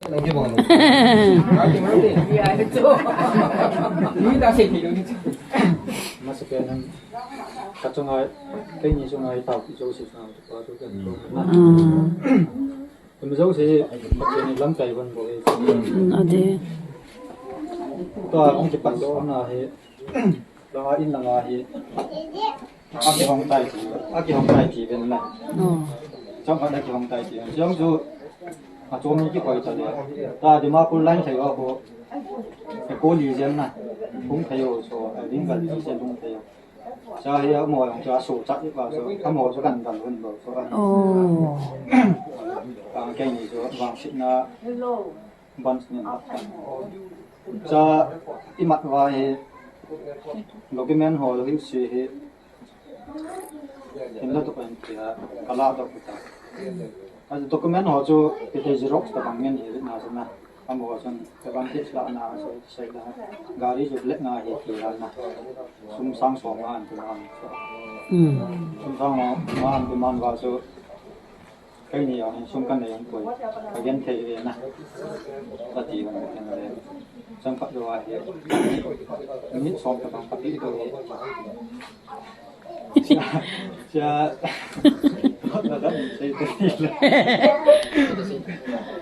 Lagi bang, lagi mana ni? Iya itu. Ini dah sih hidup ni. Masuk ke dalam kacung air, kayaknya sungai tahu jauh sih sungai itu baru kan. Tapi jauh sih macam ni lantai pun boleh. Ada. Tuh aku cepat doa nahi, doa in nahi. Aki hong tai ti ben lah. Trong ada ki hong tai ti, trong tu, trong ni ki koi tadi. Ta di ma pun lain saya aku, aku di sana, cũng thấy rồi so, đến gần thì sẽ cũng thấy. Cho hay mồi ông cho sổ chắc vào so, các mồi cho gần gần hơn rồi so. Cái này so, vàng xịn na, bắn xịn na. Cho im mặt vào thì, lúc cái men hồi lúc cái suy thì, hiện tại tụi anh thì cả lao động của ta. Dokumen họ cho cái Xerox cái bằng nhân thì nào xem nào. Kamu akan terbantik selana saya dah gari jublek na itu lana sumsang soman tuan sumsang man tuman waso cái này là sumkan này cũng vậy cái gen thế na tadi kan cái sempat doa ya ini som cái bằng pati itu ya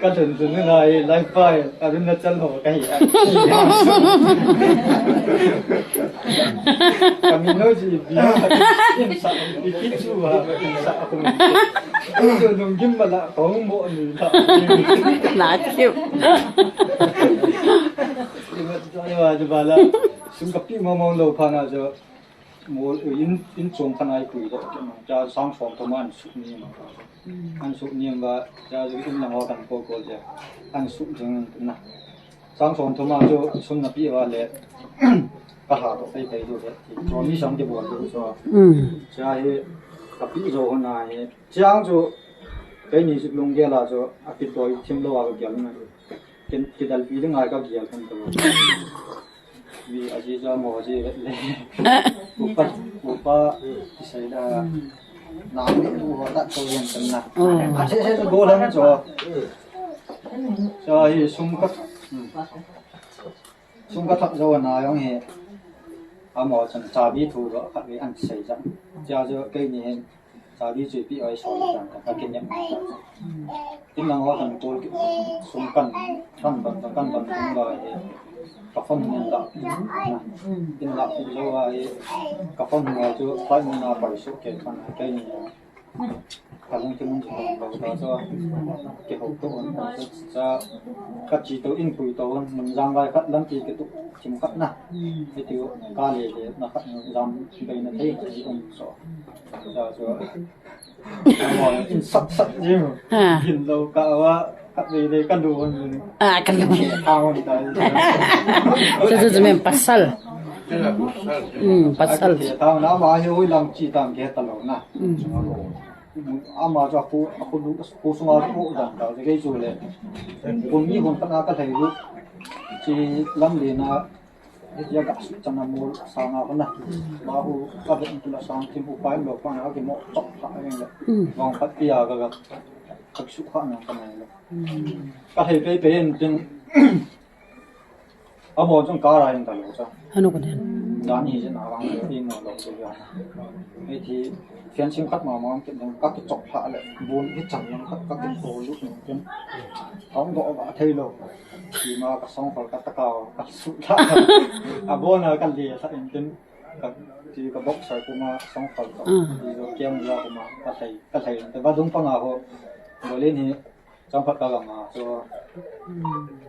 cái thường thường cái này live file, anh nó chân hồ cái gì kami nói gì biar bikin chua bisa aku itu mungkin malah kau mau ni tak Nakip. coba lah sungkapi mau lo pana jo mau in trong panai kui đó cha sang phong thom an su ni ma an su ni ba cha jo in na kan ko ko ja an su jeng na sang phong thom jo sun na pi wa le ka ha do sai kai do de cho ni sang de bo do so cha he ka pi jo na he chang jo cái ni su long ge la jo a pi toi thim lo wa ga na cái dal pi de ngai ka gi al kan to vì ở đây cho mồ gì vậy bupa saya dah nama itu tak tahu yang kena. Saya golong cho sungkat tak jauh na yang he, amo chân cabi thu đó các cái ăn xây dựng, cho cái này cabi chỉ bị ai soi rằng các cái nhậm, tính năng hóa thành tôi sungkan căn bản cũng là các phong nhân đạo, nhân đạo thì do các phong người cho phải muốn là phải số cái phần cái này, các phong chúng mình đầu đó cho cái hậu tổ cho các chỉ tổ in quỷ tổ mình giang vai các lắm thì cái tổ chim cắt na, cái tiêu cá lệ để nó cắt giang đây là thấy cái gì ông sợ, cho mọi in sắc gì mà, nhìn lâu cả các về đây căn đồ Kan thao đi đây itu sebenarnya pasal. Pasal. thao nó bao nhiêu lần chỉ tạm cái tao na ama cho aku sung aku dan tao cái chỗ này cùng như con cái thầy lúc chỉ lâm đi na dia gak cana mul sanga kana bahu kabet itu sang tim upaya lo pana ke mo tok ka yang wang patia ga các sự khoan nào cái này các thầy bé bé trên ở một trong cá ra hiện tại rồi Anu kan yan? đàn gì trên nào vàng đi nào lâu rồi vậy thì phiên sinh khắc mà cái các cái chọc hạ lại buồn cái chẳng những các cái hồ lúc này trên ông gọi bà thay lâu thì mà các song phải các tao các sự thà buồn là cái gì thật trên các thì các bốc sai của mà song phải thì rồi kem ra của mà các thầyแต่ว่าดุ้งปังอ่ะเขา boleh ni, jangan pakai lama. So